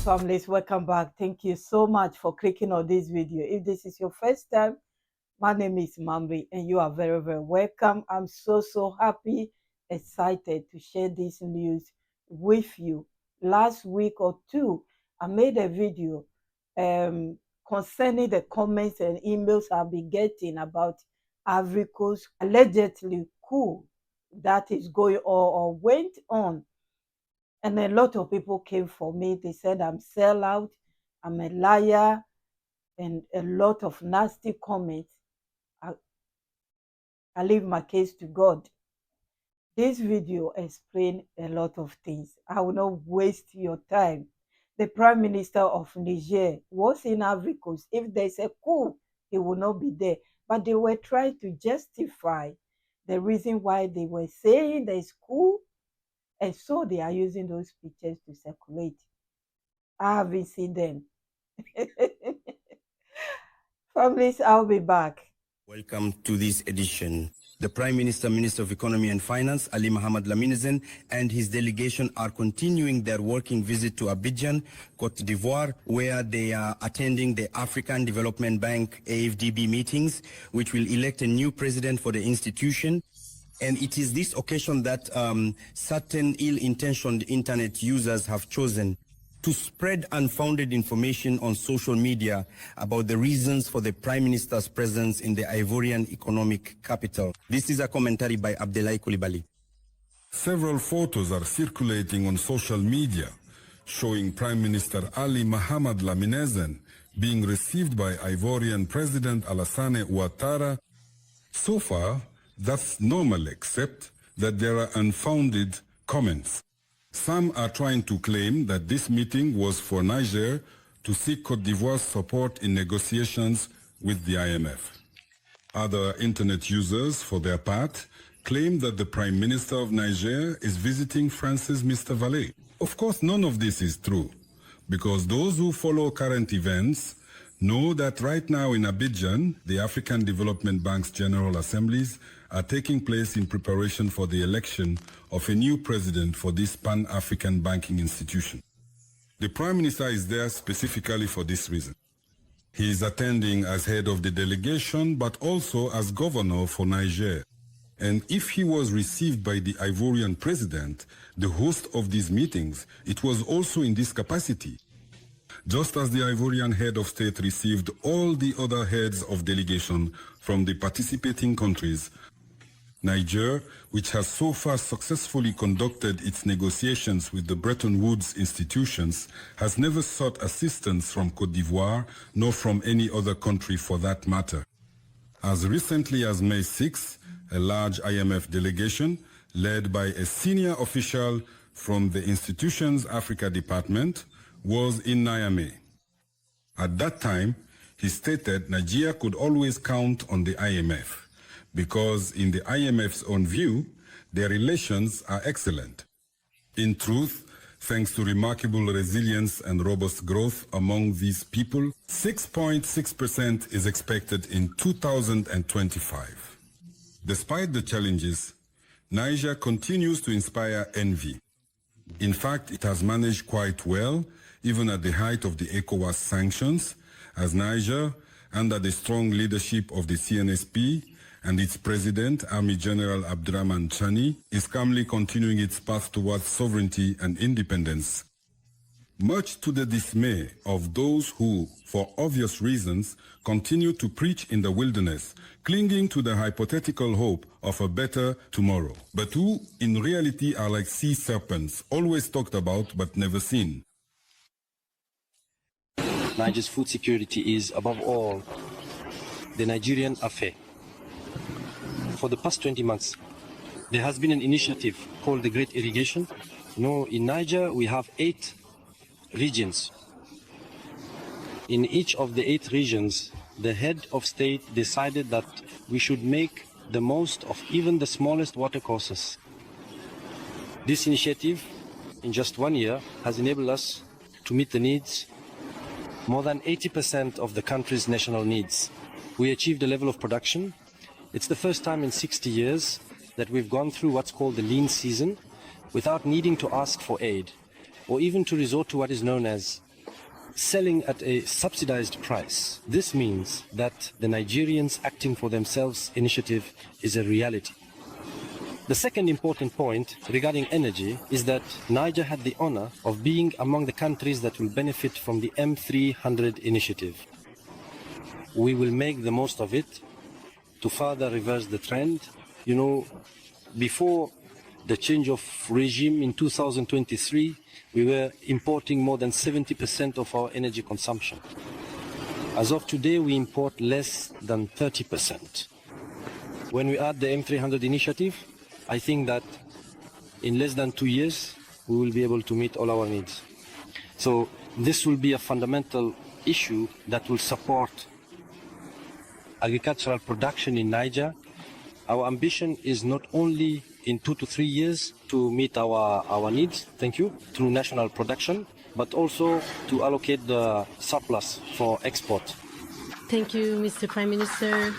families, welcome back. Thank you so much for clicking on this video. If this is your first time, my name is Mambi and you are very, very welcome. I'm so happy, excited to share this news with you. Last week or two, I made a video concerning the comments and emails I've been getting about Ivory Coast allegedly coup that is going on or went on. And a lot of people came for me. They said I'm sellout, I'm a liar, and a lot of nasty comments. I leave my case to God. This video explains a lot of things. I will not waste your time. The Prime Minister of Niger was in Ivory Coast. If there's a coup, he will not be there. But they were trying to justify the reason why they were saying there's coup. And so they are using those pictures to circulate. I haven't seen them. Families, I'll be back. Welcome to this edition. The Prime Minister, Minister of Economy and Finance, Ali Mohamed Lamine Zeine, and his delegation are continuing their working visit to Abidjan, Cote d'Ivoire, where they are attending the African Development Bank AFDB meetings, which will elect a new president for the institution. And it is this occasion that certain ill-intentioned internet users have chosen to spread unfounded information on social media about the reasons for the Prime Minister's presence in the Ivorian economic capital. This is a commentary by Abdelai Koulibaly. Several photos are circulating on social media showing Prime Minister Ali Mohamed Lamine Zeine being received by Ivorian President Alassane Ouattara. So far, that's normal, except that there are unfounded comments. Some are trying to claim that this meeting was for Niger to seek Cote d'Ivoire's support in negotiations with the IMF. Other internet users, for their part, claim that the Prime Minister of Niger is visiting France's Mr. Valet. Of course, none of this is true, because those who follow current events know that right now in Abidjan, the African Development Bank's General Assemblies are taking place in preparation for the election of a new president for this Pan-African banking institution. The Prime Minister is there specifically for this reason. He is attending as head of the delegation, but also as governor for Niger. And if he was received by the Ivorian president, the host of these meetings, it was also in this capacity. Just as the Ivorian head of state received all the other heads of delegation from the participating countries, Niger, which has so far successfully conducted its negotiations with the Bretton Woods institutions, has never sought assistance from Cote d'Ivoire, nor from any other country for that matter. As recently as May 6, a large IMF delegation, led by a senior official from the institution's Africa department, was in Niamey. At that time, he stated Nigeria could always count on the IMF, because in the IMF's own view, their relations are excellent. In truth, thanks to remarkable resilience and robust growth among these people, 6.6% is expected in 2025. Despite the challenges, Niger continues to inspire envy. In fact, it has managed quite well, even at the height of the ECOWAS sanctions, as Niger, under the strong leadership of the CNSP and its president, Army General Abdurrahman Chani, is calmly continuing its path towards sovereignty and independence. Much to the dismay of those who, for obvious reasons, continue to preach in the wilderness, clinging to the hypothetical hope of a better tomorrow, but who in reality are like sea serpents, always talked about but never seen. Niger's food security is, above all, the Nigerian affair. For the past 20 months, there has been an initiative called the Great Irrigation. In Niger, we have 8 regions. In each of the 8 regions, the head of state decided that we should make the most of even the smallest watercourses. This initiative, in just 1 year, has enabled us to meet the needs, more than 80% of the country's national needs. We achieved a level of production. It's the first time in 60 years that we've gone through what's called the lean season without needing to ask for aid or even to resort to what is known as selling at a subsidized price. This means that the Nigerians acting for themselves initiative is a reality. The second important point regarding energy is that Niger had the honor of being among the countries that will benefit from the M300 initiative. We will make the most of it to further reverse the trend. You know, before the change of regime in 2023, we were importing more than 70% of our energy consumption. As of today, we import less than 30%. When we add the M300 initiative, I think that in less than 2 years, we will be able to meet all our needs. So this will be a fundamental issue that will support agricultural production in Niger. Our ambition is not only in 2 to 3 years to meet our needs, through national production, but also to allocate the surplus for export. Thank you, Mr. Prime Minister.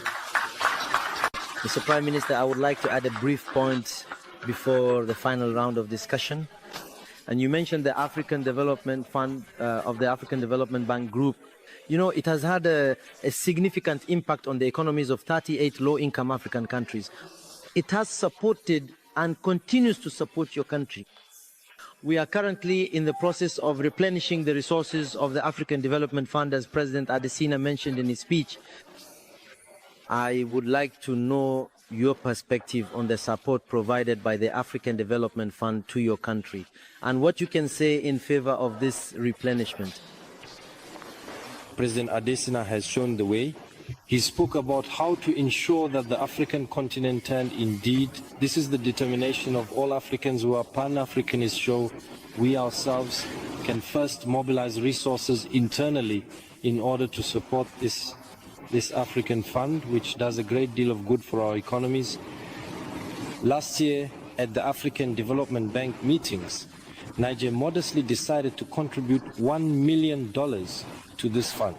Mr. Prime Minister, I would like to add a brief point before the final round of discussion. And you mentioned the African Development Fund of the African Development Bank Group. You know, it has had a significant impact on the economies of 38 low-income African countries. It has supported and continues to support your country. We are currently in the process of replenishing the resources of the African Development Fund, as President Adesina mentioned in his speech. I would like to know your perspective on the support provided by the African Development Fund to your country and what you can say in favor of this replenishment. President Adesina has shown the way. He spoke about how to ensure that the African continent, and indeed, this is the determination of all Africans who are Pan-Africanists, show we ourselves can first mobilize resources internally in order to support this African fund, which does a great deal of good for our economies. Last year, at the African Development Bank meetings, Niger modestly decided to contribute $1 million to this fund.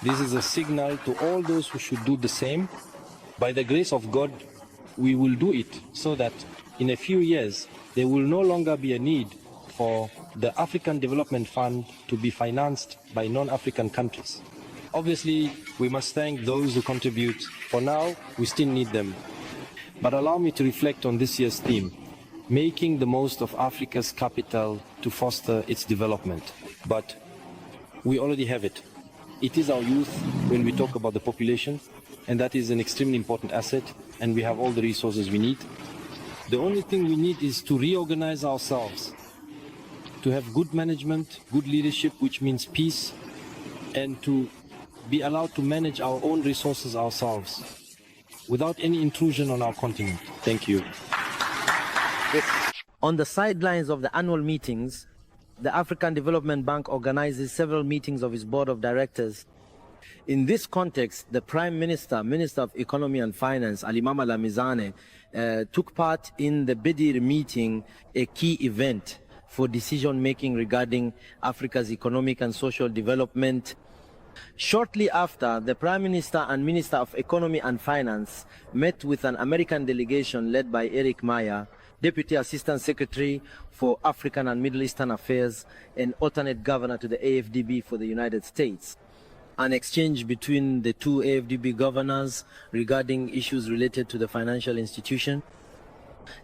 This is a signal to all those who should do the same. By the grace of God, we will do it so that in a few years, there will no longer be a need for the African Development Fund to be financed by non-African countries. Obviously, we must thank those who contribute. For now, we still need them. But allow me to reflect on this year's theme, making the most of Africa's capital to foster its development. But we already have it. It is our youth when we talk about the population, and that is an extremely important asset, and we have all the resources we need. The only thing we need is to reorganize ourselves, to have good management, good leadership, which means peace, and to be allowed to manage our own resources ourselves without any intrusion on our continent. Thank you. On the sidelines of the annual meetings, the African Development Bank organizes several meetings of its board of directors. In this context, the Prime Minister, Minister of Economy and Finance, Alimama Lamizane, took part in the Bedir meeting, a key event for decision-making regarding Africa's economic and social development. Shortly after, the Prime Minister and Minister of Economy and Finance met with an American delegation led by Eric Maya, Deputy Assistant Secretary for African and Middle Eastern Affairs and alternate governor to the AFDB for the United States. An exchange between the two AFDB governors regarding issues related to the financial institution.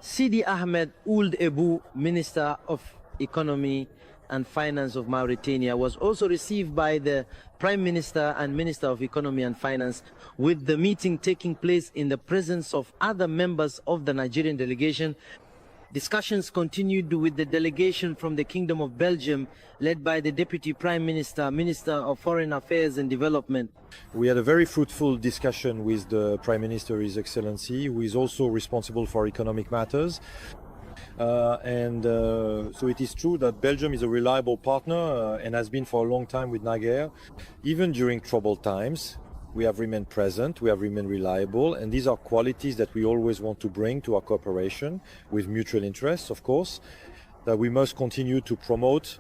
Sidi Ahmed Ould Ebu, Minister of Economy and Finance of Mauritania, was also received by the Prime Minister and Minister of Economy and Finance, with the meeting taking place in the presence of other members of the Nigerian delegation. Discussions continued with the delegation from the Kingdom of Belgium, led by the Deputy Prime Minister, Minister of Foreign Affairs and Development. We had a very fruitful discussion with the Prime Minister, His Excellency, who is also responsible for economic matters. So it is true that Belgium is a reliable partner and has been for a long time with Niger. Even during troubled times, we have remained present, we have remained reliable, and these are qualities that we always want to bring to our cooperation with mutual interests, of course, that we must continue to promote.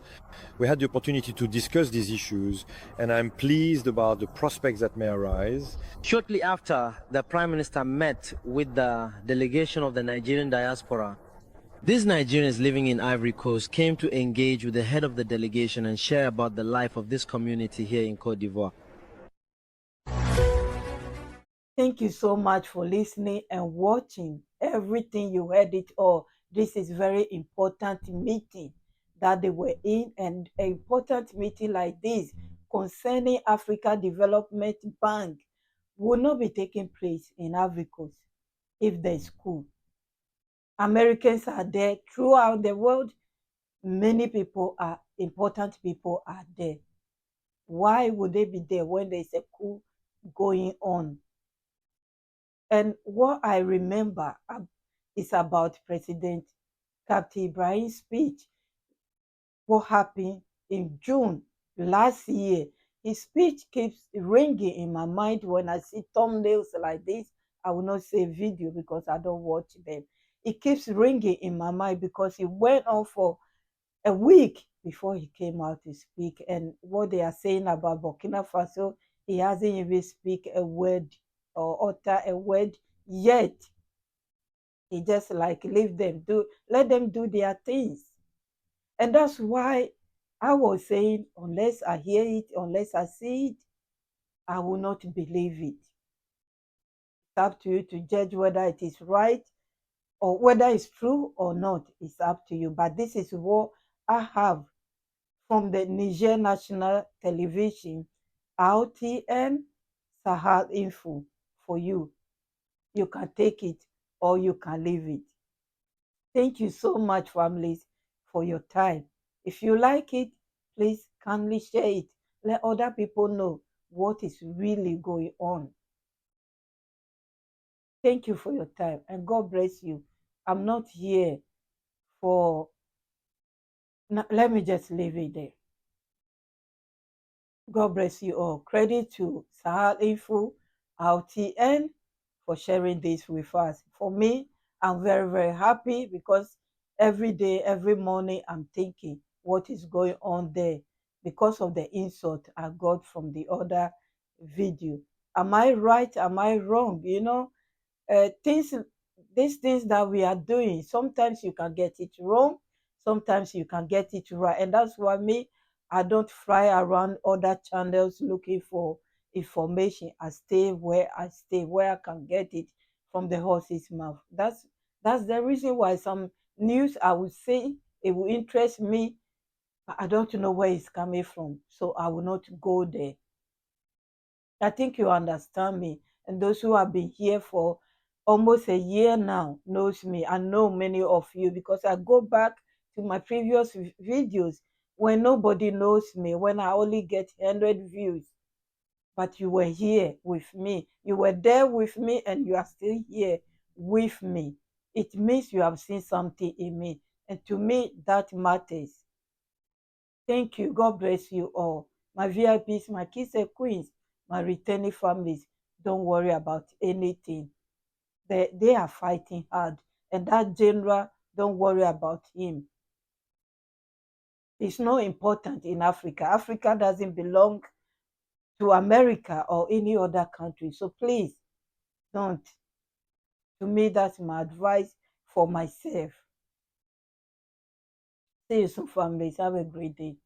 We had the opportunity to discuss these issues, and I'm pleased about the prospects that may arise. Shortly after, the Prime Minister met with the delegation of the Nigerian diaspora. These Nigerians living in Ivory Coast came to engage with the head of the delegation and share about the life of this community here in Cote d'Ivoire. Thank you so much for listening and watching. Everything you heard it all. This is very important meeting that they were in, and an important meeting like this concerning Africa Development Bank will not be taking place in Ivory Coast if there's coup. Americans are there throughout the world. Many people are important people are there. Why would they be there when there's a coup going on? And what I remember is about President Captain Ibrahim's speech. What happened in June last year? His speech keeps ringing in my mind when I see thumbnails like this. I will not say video because I don't watch them. It keeps ringing in my mind because he went on for a week before he came out to speak. And what they are saying about Burkina Faso, he hasn't even speak a word or utter a word yet. He just like leave them, let them do their things. And that's why I was saying, unless I hear it, unless I see it, I will not believe it. It's up to you to judge whether it is right or whether it's true or not. It's up to you. But this is what I have from the Niger National Television, RTN Sahel Info for you. You can take it or you can leave it. Thank you so much, families, for your time. If you like it, please kindly share it. Let other people know what is really going on. Thank you for your time and God bless you. I'm not here for, let me just leave it there. God bless you all. Credit to Sahel Info, RTN, for sharing this with us. For me, I'm very, very happy because every day, every morning, I'm thinking what is going on there because of the insult I got from the other video. Am I right? Am I wrong? You know, these things that we are doing, sometimes you can get it wrong, sometimes you can get it right. And that's why I don't fly around other channels looking for information. I stay, where I can get it from the horse's mouth. That's the reason why some news I would say it will interest me, but I don't know where it's coming from, so I will not go there. I think you understand me. And those who have been here for almost a year now knows me. I know many of you because I go back to my previous videos when nobody knows me, when I only get 100 views. But you were here with me. You were there with me and you are still here with me. It means you have seen something in me. And to me, that matters. Thank you. God bless you all. My VIPs, my kings and queens, my returning families, don't worry about anything. They are fighting hard. And that general, don't worry about him. It's not important in Africa. Africa doesn't belong to America or any other country. So please, don't. To me, that's my advice for myself. See you soon, families. Have a great day.